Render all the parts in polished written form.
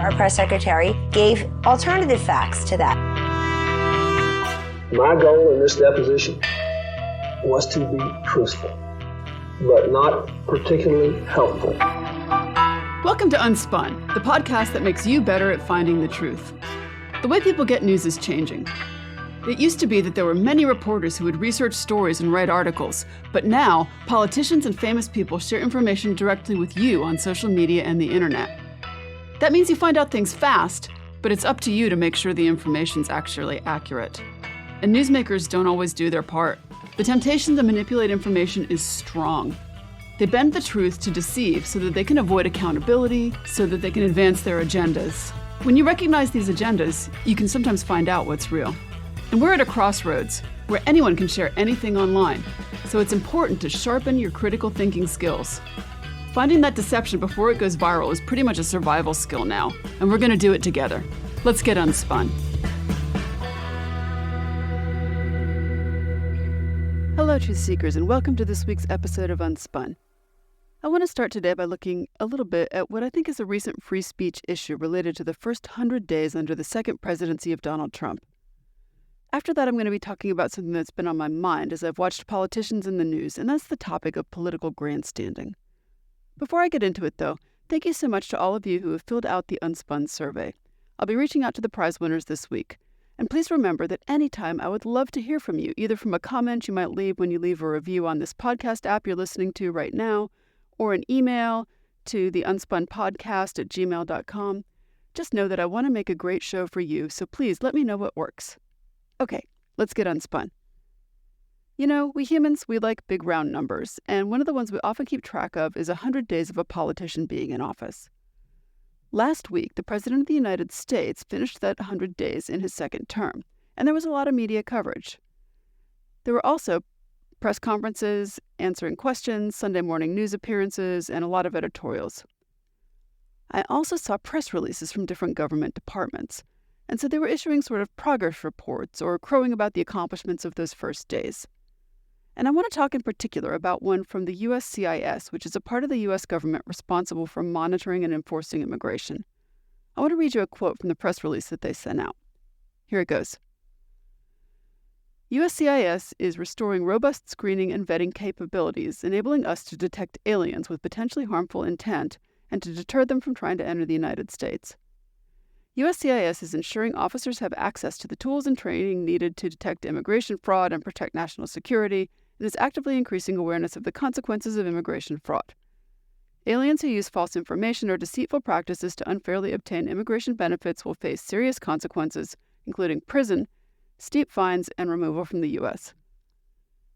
our press secretary, gave alternative facts to that. My goal in this deposition was to be truthful, but not particularly helpful. Welcome to Unspun, the podcast that makes you better at finding the truth. The way people get news is changing. It used to be that there were many reporters who would research stories and write articles, but now politicians and famous people share information directly with you on social media and the internet. That means you find out things fast, but it's up to you to make sure the information's actually accurate. And newsmakers don't always do their part. The temptation to manipulate information is strong. They bend the truth to deceive so that they can avoid accountability, so that they can advance their agendas. When you recognize these agendas, you can sometimes find out what's real. And we're at a crossroads where anyone can share anything online, so it's important to sharpen your critical thinking skills. Finding that deception before it goes viral is pretty much a survival skill now, and we're going to do it together. Let's get unspun. Hello, truth seekers, and welcome to this week's episode of Unspun. I want to start today by looking a little bit at what I think is a recent free speech issue related to the first 100 days under the second presidency of Donald Trump. After that, I'm going to be talking about something that's been on my mind as I've watched politicians in the news, and that's the topic of political grandstanding. Before I get into it, though, thank you so much to all of you who have filled out the Unspun survey. I'll be reaching out to the prize winners this week. And please remember that anytime I would love to hear from you, either from a comment you might leave when you leave a review on this podcast app you're listening to right now, or an email to the unspunpodcast@gmail.com. Just know that I want to make a great show for you, so please let me know what works. Okay, let's get unspun. You know, we humans, we like big round numbers, and one of the ones we often keep track of is 100 days of a politician being in office. Last week, the President of the United States finished that 100 days in his second term, and there was a lot of media coverage. There were also press conferences, answering questions, Sunday morning news appearances, and a lot of editorials. I also saw press releases from different government departments, and so they were issuing sort of progress reports or crowing about the accomplishments of those first days. And I want to talk in particular about one from the USCIS, which is a part of the U.S. government responsible for monitoring and enforcing immigration. I want to read you a quote from the press release that they sent out. Here it goes. USCIS is restoring robust screening and vetting capabilities, enabling us to detect aliens with potentially harmful intent and to deter them from trying to enter the United States. USCIS is ensuring officers have access to the tools and training needed to detect immigration fraud and protect national security, and is actively increasing awareness of the consequences of immigration fraud. Aliens who use false information or deceitful practices to unfairly obtain immigration benefits will face serious consequences, including prison, steep fines, and removal from the U.S.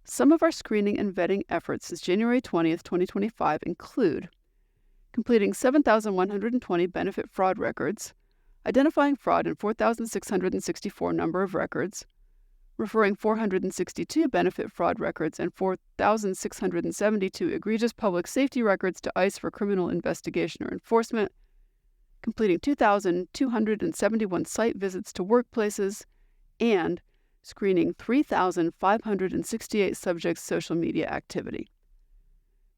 Some of our screening and vetting efforts since January 20th, 2025 include completing 7,120 benefit fraud records, identifying fraud in 4,664 number of records, referring 462 benefit fraud records and 4,672 egregious public safety records to ICE for criminal investigation or enforcement, completing 2,271 site visits to workplaces, and screening 3,568 subjects' social media activity.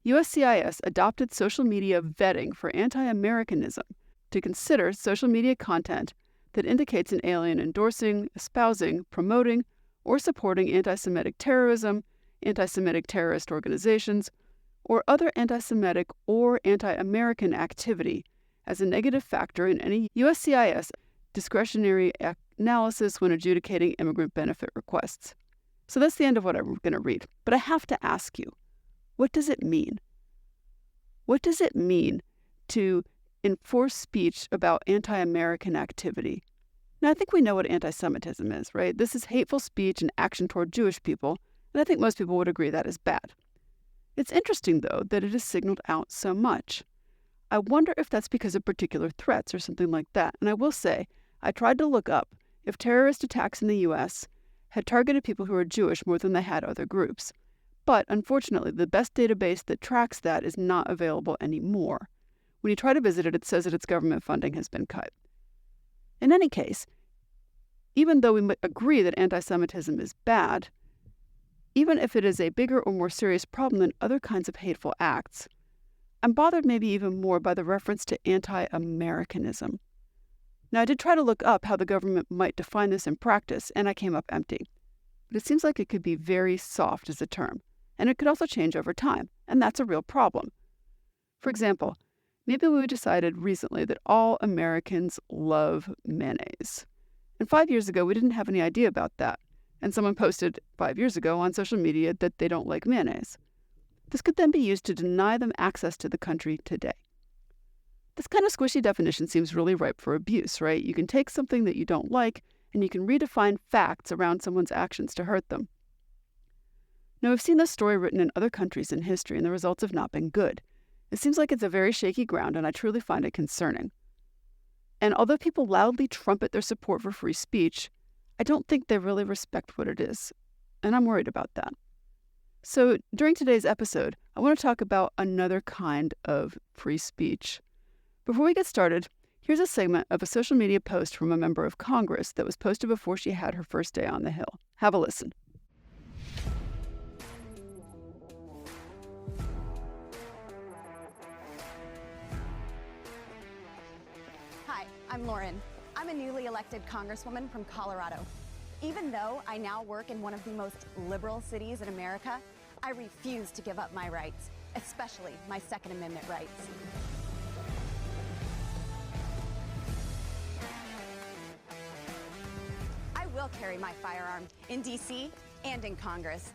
USCIS adopted social media vetting for anti-Americanism to consider social media content that indicates an alien endorsing, espousing, promoting, or supporting anti-Semitic terrorism, anti-Semitic terrorist organizations, or other anti-Semitic or anti-American activity as a negative factor in any USCIS discretionary analysis when adjudicating immigrant benefit requests. So that's the end of what I'm going to read. But I have to ask you, what does it mean? What does it mean to enforce speech about anti-American activity? Now, I think we know what anti-Semitism is, right? This is hateful speech and action toward Jewish people, and I think most people would agree that is bad. It's interesting, though, that it is signaled out so much. I wonder if that's because of particular threats or something like that. And I will say, I tried to look up if terrorist attacks in the U.S. had targeted people who are Jewish more than they had other groups. But unfortunately, the best database that tracks that is not available anymore. When you try to visit it, it says that its government funding has been cut. In any case, even though we might agree that anti-Semitism is bad, even if it is a bigger or more serious problem than other kinds of hateful acts, I'm bothered maybe even more by the reference to anti-Americanism. Now, I did try to look up how the government might define this in practice, and I came up empty. But it seems like it could be very soft as a term, and it could also change over time, and that's a real problem. For example, maybe we decided recently that all Americans love mayonnaise. And 5 years ago, we didn't have any idea about that, and someone posted 5 years ago on social media that they don't like mayonnaise. This could then be used to deny them access to the country today. This kind of squishy definition seems really ripe for abuse, right? You can take something that you don't like, and you can redefine facts around someone's actions to hurt them. Now, we've seen this story written in other countries in history, and the results have not been good. It seems like it's a very shaky ground, and I truly find it concerning. And although people loudly trumpet their support for free speech, I don't think they really respect what it is, and I'm worried about that. So during today's episode, I want to talk about another kind of free speech. Before we get started, here's a segment of a social media post from a member of Congress that was posted before she had her first day on the Hill. Have a listen. Hi, I'm Lauren. I'm a newly elected Congresswoman from Colorado. Even though I now work in one of the most liberal cities in America, I refuse to give up my rights, especially my Second Amendment rights. I will carry my firearm in D.C. and in Congress.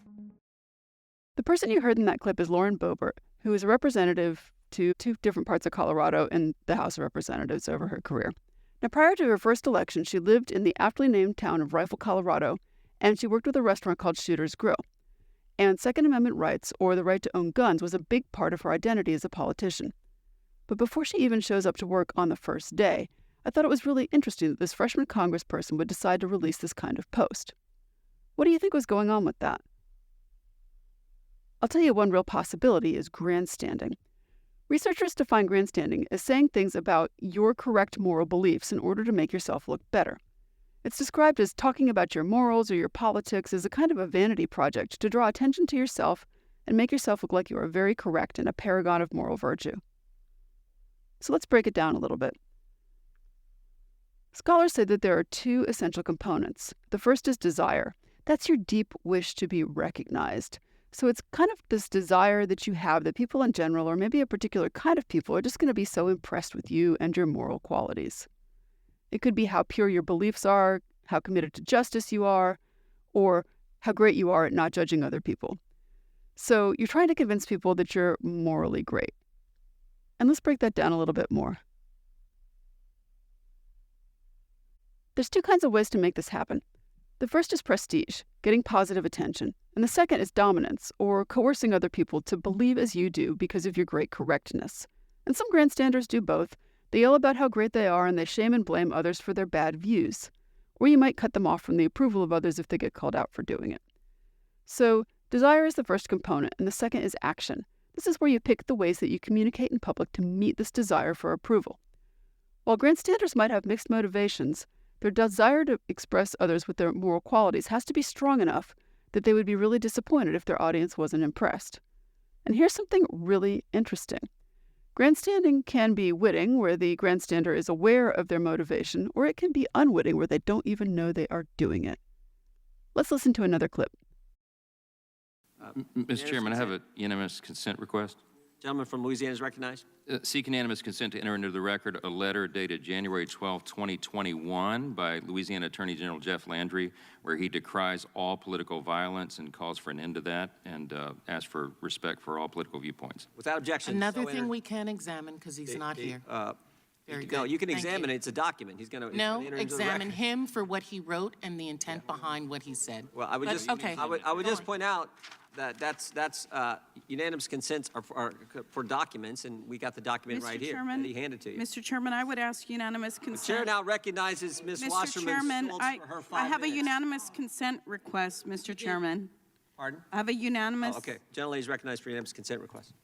The person you heard in that clip is Lauren Boebert, who is a representative to 2 different parts of Colorado in the House of Representatives over her career. Now, prior to her first election, she lived in the aptly named town of Rifle, Colorado, and she worked with a restaurant called Shooter's Grill. And Second Amendment rights, or the right to own guns, was a big part of her identity as a politician. But before she even shows up to work on the first day, I thought it was really interesting that this freshman congressperson would decide to release this kind of post. What do you think was going on with that? I'll tell you one real possibility is grandstanding. Researchers define grandstanding as saying things about your correct moral beliefs in order to make yourself look better. It's described as talking about your morals or your politics as a kind of a vanity project to draw attention to yourself and make yourself look like you are very correct and a paragon of moral virtue. So let's break it down a little bit. Scholars say that there are 2 essential components. The first is desire. That's your deep wish to be recognized. So it's kind of this desire that you have that people in general, or maybe a particular kind of people, are just going to be so impressed with you and your moral qualities. It could be how pure your beliefs are, how committed to justice you are, or how great you are at not judging other people. So you're trying to convince people that you're morally great. And let's break that down a little bit more. There's 2 kinds of ways to make this happen. The first is prestige, getting positive attention, and the second is dominance, or coercing other people to believe as you do because of your great correctness. And some grandstanders do both. They yell about how great they are and they shame and blame others for their bad views. Or you might cut them off from the approval of others if they get called out for doing it. So, desire is the first component, and the second is action. This is where you pick the ways that you communicate in public to meet this desire for approval. While grandstanders might have mixed motivations, their desire to express others with their moral qualities has to be strong enough that they would be really disappointed if their audience wasn't impressed. And here's something really interesting. Grandstanding can be witting, where the grandstander is aware of their motivation, or it can be unwitting, where they don't even know they are doing it. Let's listen to another clip. Mr. Chairman, I have a unanimous consent request. Gentleman from Louisiana is recognized. Seek unanimous consent to enter into the record a letter dated January 12, 2021 by Louisiana Attorney General Jeff Landry, where he decries all political violence and calls for an end to that and asks for respect for all political viewpoints. Without objection. Another thing we can examine because he's not here. Very good. No, you can Thank examine you. it. It's a document. He's going to No, enter into the examine record. him for what he wrote and the intent behind what he said. Well, I would But- just, okay. I would Go just on. point out that that's unanimous consents are for documents, and we got the document right here that he handed to you. Mr. Chairman, I would ask unanimous The chair consent. now recognizes Ms. Mr. Wasserman Chairman, Schultz for her 5 I have a minutes. unanimous consent request, Mr. Chairman. Pardon? I have a unanimous. Oh, okay. Gentlelady is recognized for unanimous consent request.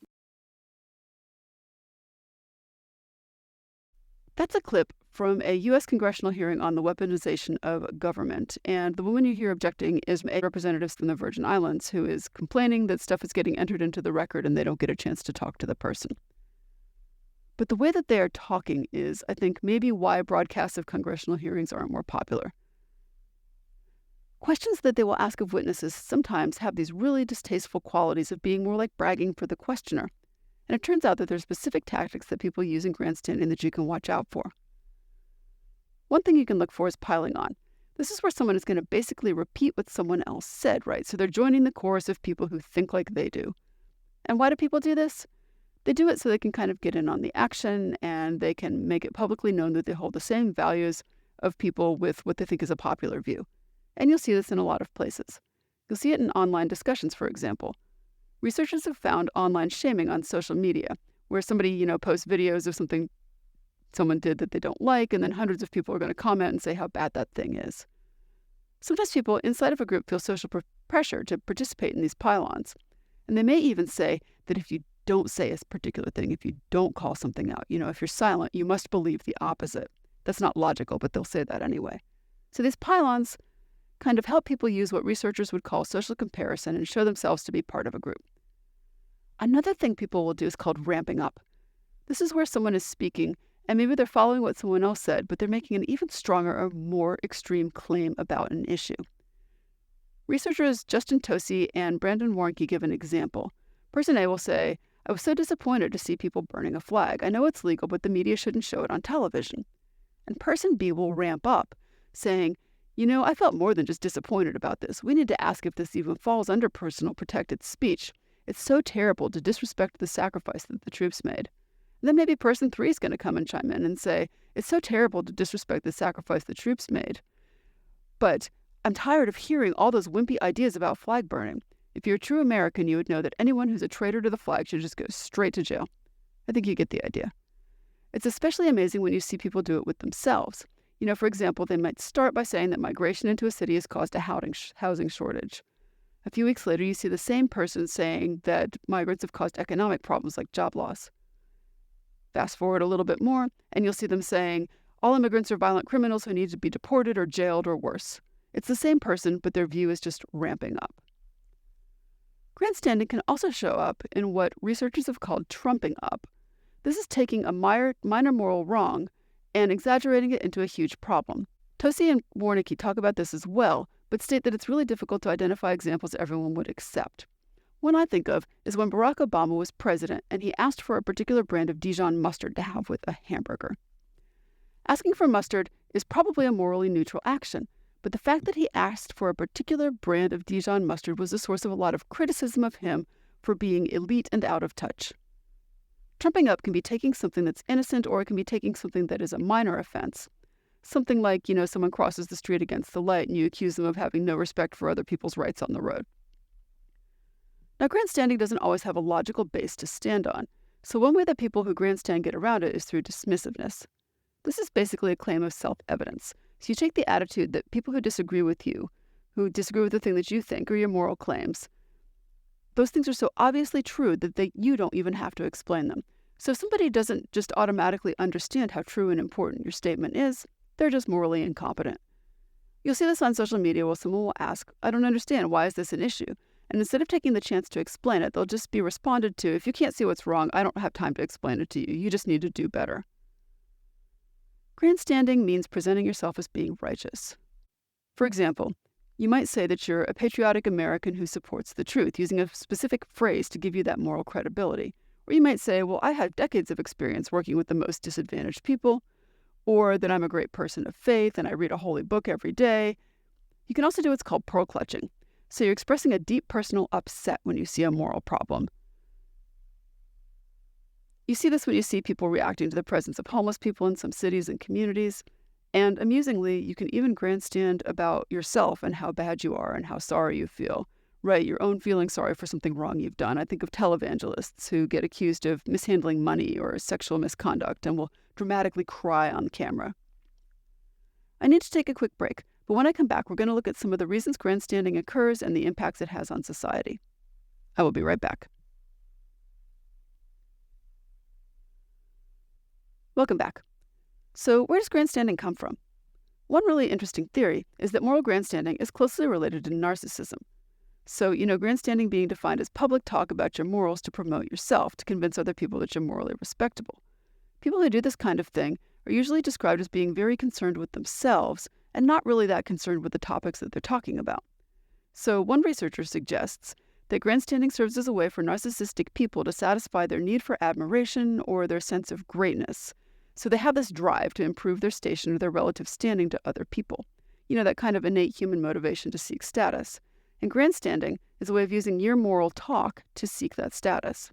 That's a clip from a U.S. congressional hearing on the weaponization of government. And the woman you hear objecting is a representative from the Virgin Islands who is complaining that stuff is getting entered into the record and they don't get a chance to talk to the person. But the way that they are talking is, I think, maybe why broadcasts of congressional hearings aren't more popular. Questions that they will ask of witnesses sometimes have these really distasteful qualities of being more like bragging for the questioner. And it turns out that there are specific tactics that people use in grandstanding that you can watch out for. One thing you can look for is piling on. This is where someone is going to basically repeat what someone else said, right? So they're joining the chorus of people who think like they do. And why do people do this? They do it so they can kind of get in on the action, and they can make it publicly known that they hold the same values of people with what they think is a popular view. And you'll see this in a lot of places. You'll see it in online discussions, for example. Researchers have found online shaming on social media, where somebody, posts videos of something someone did that they don't like, and then hundreds of people are going to comment and say how bad that thing is. Sometimes people inside of a group feel social pressure to participate in these pile-ons. And they may even say that if you don't say a particular thing, if you don't call something out, if you're silent, you must believe the opposite. That's not logical, but they'll say that anyway. So these pile-ons kind of help people use what researchers would call social comparison and show themselves to be part of a group. Another thing people will do is called ramping up. This is where someone is speaking, and maybe they're following what someone else said, but they're making an even stronger or more extreme claim about an issue. Researchers Justin Tosi and Brandon Warnke give an example. Person A will say, "I was so disappointed to see people burning a flag. I know it's legal, but the media shouldn't show it on television." And person B will ramp up, saying, I felt more than just disappointed about this. We need to ask if this even falls under personal protected speech. It's so terrible to disrespect the sacrifice that the troops made. And then maybe person 3 is going to come and chime in and say, it's so terrible to disrespect the sacrifice the troops made. But I'm tired of hearing all those wimpy ideas about flag burning. If you're a true American, you would know that anyone who's a traitor to the flag should just go straight to jail. I think you get the idea. It's especially amazing when you see people do it with themselves. For example, they might start by saying that migration into a city has caused a housing shortage. A few weeks later, you see the same person saying that migrants have caused economic problems like job loss. Fast forward a little bit more, and you'll see them saying, all immigrants are violent criminals who need to be deported or jailed or worse. It's the same person, but their view is just ramping up. Grandstanding can also show up in what researchers have called trumping up. This is taking a minor moral wrong and exaggerating it into a huge problem. Tosi and Warnke talk about this as well, but state that it's really difficult to identify examples everyone would accept. One I think of is when Barack Obama was president and he asked for a particular brand of Dijon mustard to have with a hamburger. Asking for mustard is probably a morally neutral action, but the fact that he asked for a particular brand of Dijon mustard was the source of a lot of criticism of him for being elite and out of touch. Trumping up can be taking something that's innocent, or it can be taking something that is a minor offense. Something like, someone crosses the street against the light and you accuse them of having no respect for other people's rights on the road. Now, grandstanding doesn't always have a logical base to stand on, so one way that people who grandstand get around it is through dismissiveness. This is basically a claim of self-evidence. So you take the attitude that people who disagree with you, who disagree with the thing that you think or your moral claims, those things are so obviously true that you don't even have to explain them. So if somebody doesn't just automatically understand how true and important your statement is, they're just morally incompetent. You'll see this on social media where someone will ask, I don't understand, why is this an issue? And instead of taking the chance to explain it, they'll just be responded to, if you can't see what's wrong, I don't have time to explain it to you. You just need to do better. Grandstanding means presenting yourself as being righteous. For example, you might say that you're a patriotic American who supports the truth, using a specific phrase to give you that moral credibility. Or you might say, well, I have decades of experience working with the most disadvantaged people, or that I'm a great person of faith and I read a holy book every day. You can also do what's called pearl clutching. So you're expressing a deep personal upset when you see a moral problem. You see this when you see people reacting to the presence of homeless people in some cities and communities. And amusingly, you can even grandstand about yourself and how bad you are and how sorry you feel. Right, your own feeling sorry for something wrong you've done. I think of televangelists who get accused of mishandling money or sexual misconduct and will dramatically cry on camera. I need to take a quick break, but when I come back, we're going to look at some of the reasons grandstanding occurs and the impacts it has on society. I will be right back. Welcome back. So where does grandstanding come from? One really interesting theory is that moral grandstanding is closely related to narcissism. So, grandstanding being defined as public talk about your morals to promote yourself, to convince other people that you're morally respectable. People who do this kind of thing are usually described as being very concerned with themselves and not really that concerned with the topics that they're talking about. So one researcher suggests that grandstanding serves as a way for narcissistic people to satisfy their need for admiration or their sense of greatness. So they have this drive to improve their station or their relative standing to other people. You know, that kind of innate human motivation to seek status. And grandstanding is a way of using your moral talk to seek that status.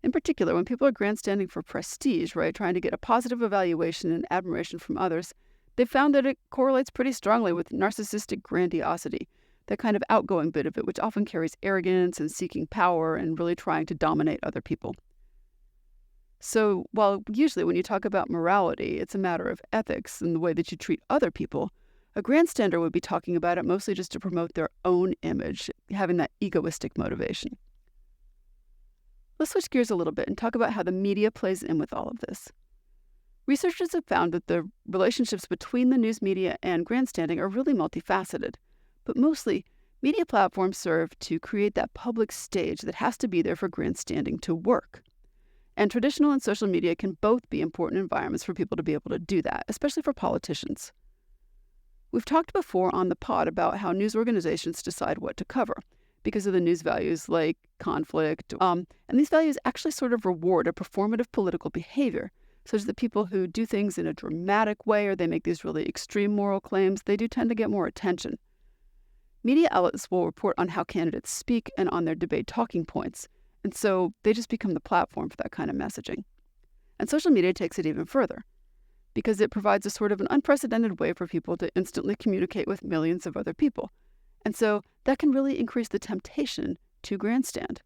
In particular, when people are grandstanding for prestige, right, trying to get a positive evaluation and admiration from others, they've found that it correlates pretty strongly with narcissistic grandiosity, that kind of outgoing bit of it, which often carries arrogance and seeking power and really trying to dominate other people. So while usually when you talk about morality, it's a matter of ethics and the way that you treat other people, a grandstander would be talking about it mostly just to promote their own image, having that egoistic motivation. Let's switch gears a little bit and talk about how the media plays in with all of this. Researchers have found that the relationships between the news media and grandstanding are really multifaceted, but mostly media platforms serve to create that public stage that has to be there for grandstanding to work. And traditional and social media can both be important environments for people to be able to do that, especially for politicians. We've talked before on the pod about how news organizations decide what to cover because of the news values like conflict. And these values actually sort of reward a performative political behavior, such that people who do things in a dramatic way or they make these really extreme moral claims, they do tend to get more attention. Media outlets will report on how candidates speak and on their debate talking points, and so they just become the platform for that kind of messaging. And social media takes it even further, because it provides a sort of an unprecedented way for people to instantly communicate with millions of other people. And so that can really increase the temptation to grandstand.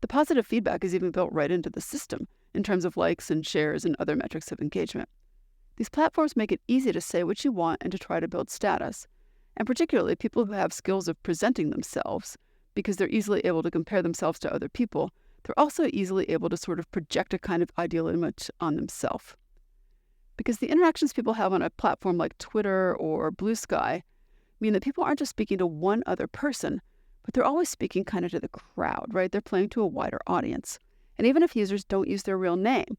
The positive feedback is even built right into the system in terms of likes and shares and other metrics of engagement. These platforms make it easy to say what you want and to try to build status, and particularly people who have skills of presenting themselves, because they're easily able to compare themselves to other people, they're also easily able to sort of project a kind of ideal image on themselves. Because the interactions people have on a platform like Twitter or Blue Sky mean that people aren't just speaking to one other person, but they're always speaking kind of to the crowd, right? They're playing to a wider audience. And even if users don't use their real name,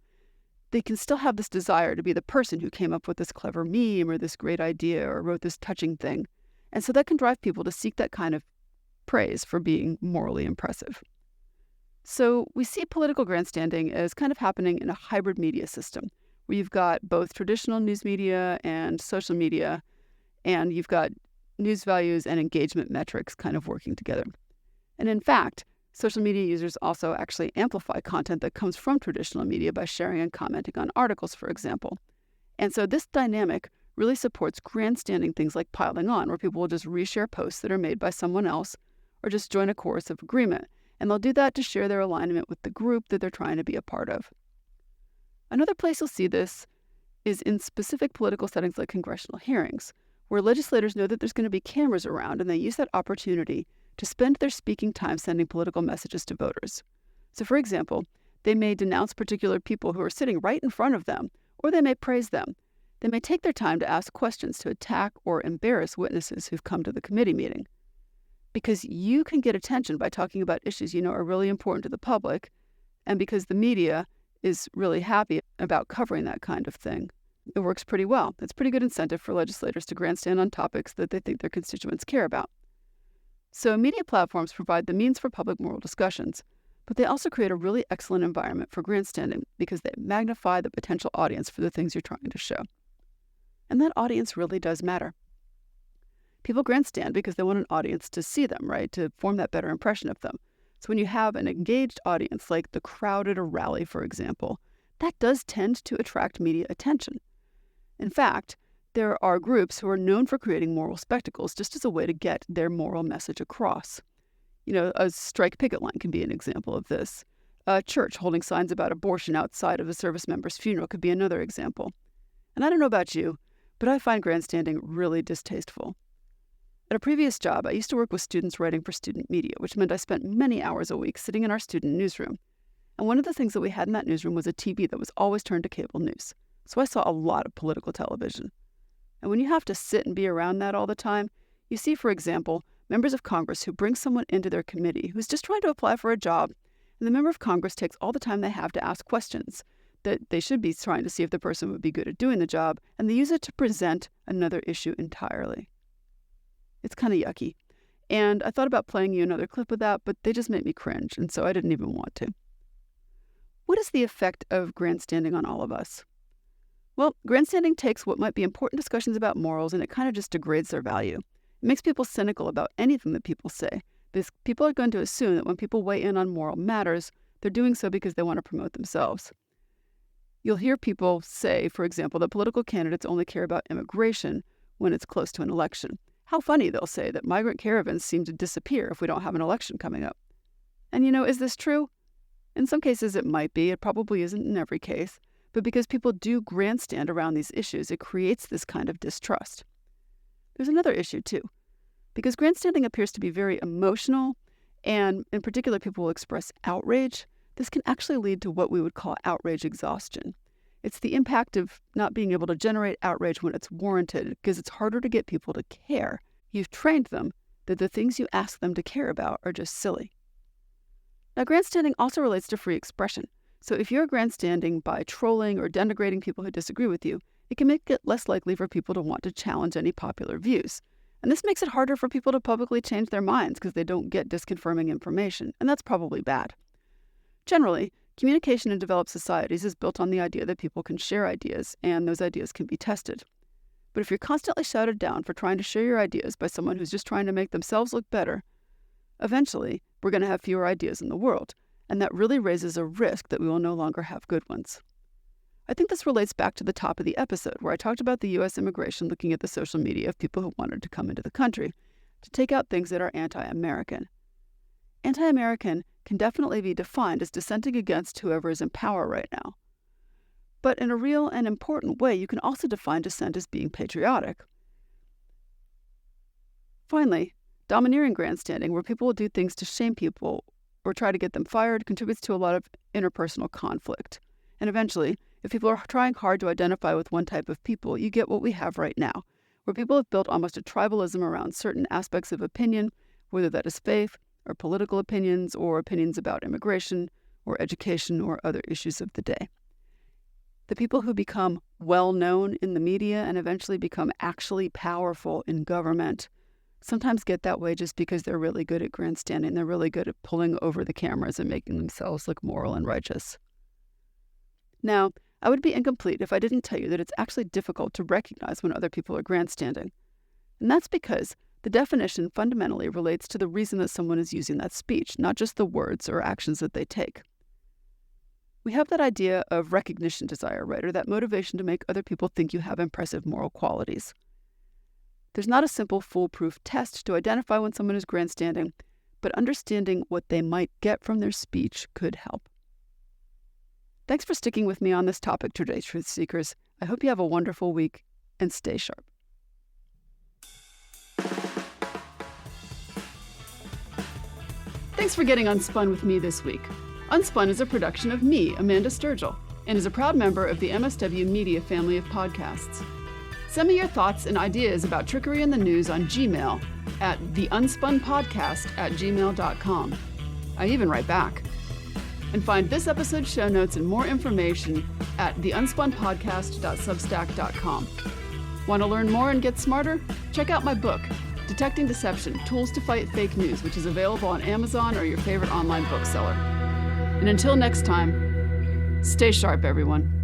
they can still have this desire to be the person who came up with this clever meme or this great idea or wrote this touching thing. And so that can drive people to seek that kind of praise for being morally impressive. So we see political grandstanding as kind of happening in a hybrid media system, where you've got both traditional news media and social media, and you've got news values and engagement metrics kind of working together. And in fact, social media users also actually amplify content that comes from traditional media by sharing and commenting on articles, for example. And so this dynamic really supports grandstanding things like piling on, where people will just reshare posts that are made by someone else or just join a chorus of agreement. And they'll do that to share their alignment with the group that they're trying to be a part of. Another place you'll see this is in specific political settings like congressional hearings, where legislators know that there's going to be cameras around and they use that opportunity to spend their speaking time sending political messages to voters. So for example, they may denounce particular people who are sitting right in front of them, or they may praise them. They may take their time to ask questions to attack or embarrass witnesses who've come to the committee meeting. Because you can get attention by talking about issues you know are really important to the public, and because the media is really happy about covering that kind of thing. It works pretty well. It's pretty good incentive for legislators to grandstand on topics that they think their constituents care about. So media platforms provide the means for public moral discussions, but they also create a really excellent environment for grandstanding because they magnify the potential audience for the things you're trying to show. And that audience really does matter. People grandstand because they want an audience to see them, right? To form that better impression of them. So when you have an engaged audience, like the crowd at a rally, for example, that does tend to attract media attention. In fact, there are groups who are known for creating moral spectacles just as a way to get their moral message across. You know, a strike picket line can be an example of this. A church holding signs about abortion outside of a service member's funeral could be another example. And I don't know about you, but I find grandstanding really distasteful. At a previous job, I used to work with students writing for student media, which meant I spent many hours a week sitting in our student newsroom. And one of the things that we had in that newsroom was a TV that was always turned to cable news. So I saw a lot of political television. And when you have to sit and be around that all the time, you see, for example, members of Congress who bring someone into their committee who's just trying to apply for a job, and the member of Congress takes all the time they have to ask questions. that they should be trying to see if the person would be good at doing the job, and they use it to present another issue entirely. It's kind of yucky. And I thought about playing you another clip of that, but they just made me cringe, and so I didn't even want to. What is the effect of grandstanding on all of us? Well, grandstanding takes what might be important discussions about morals and it kind of just degrades their value. It makes people cynical about anything that people say, because people are going to assume that when people weigh in on moral matters, they're doing so because they want to promote themselves. You'll hear people say, for example, that political candidates only care about immigration when it's close to an election. How funny, they'll say, that migrant caravans seem to disappear if we don't have an election coming up. And is this true? In some cases it might be. It probably isn't in every case. But because people do grandstand around these issues, it creates this kind of distrust. There's another issue, too. Because grandstanding appears to be very emotional, and in particular people will express outrage, this can actually lead to what we would call outrage exhaustion. It's the impact of not being able to generate outrage when it's warranted, because it's harder to get people to care. You've trained them that the things you ask them to care about are just silly. Now, grandstanding also relates to free expression. So if you're grandstanding by trolling or denigrating people who disagree with you, it can make it less likely for people to want to challenge any popular views. And this makes it harder for people to publicly change their minds because they don't get disconfirming information, and that's probably bad. Generally, communication in developed societies is built on the idea that people can share ideas, and those ideas can be tested. But if you're constantly shouted down for trying to share your ideas by someone who's just trying to make themselves look better, eventually we're going to have fewer ideas in the world, and that really raises a risk that we will no longer have good ones. I think this relates back to the top of the episode where I talked about the U.S. immigration looking at the social media of people who wanted to come into the country to take out things that are anti-American. Anti-American can definitely be defined as dissenting against whoever is in power right now. But in a real and important way, you can also define dissent as being patriotic. Finally, domineering grandstanding, where people will do things to shame people or try to get them fired, contributes to a lot of interpersonal conflict. And eventually, if people are trying hard to identify with one type of people, you get what we have right now, where people have built almost a tribalism around certain aspects of opinion, whether that is faith or political opinions or opinions about immigration or education or other issues of the day. The people who become well-known in the media and eventually become actually powerful in government sometimes get that way just because they're really good at grandstanding. They're really good at pulling over the cameras and making themselves look moral and righteous. Now, I would be incomplete if I didn't tell you that it's actually difficult to recognize when other people are grandstanding. And that's because the definition fundamentally relates to the reason that someone is using that speech, not just the words or actions that they take. We have that idea of recognition desire, right, or that motivation to make other people think you have impressive moral qualities. There's not a simple foolproof test to identify when someone is grandstanding, but understanding what they might get from their speech could help. Thanks for sticking with me on this topic today, Truth Seekers. I hope you have a wonderful week and stay sharp. Thanks for getting Unspun with me this week. Unspun is a production of me, Amanda Sturgill, and is a proud member of the MSW Media family of podcasts. Send me your thoughts and ideas about trickery in the news on Gmail at theunspunpodcast@gmail.com. I even write back. And find this episode's show notes and more information at theunspunpodcast.substack.com. Want to learn more and get smarter? Check out my book, Detecting Deception: Tools to Fight Fake News, which is available on Amazon or your favorite online bookseller. And until next time, stay sharp, everyone.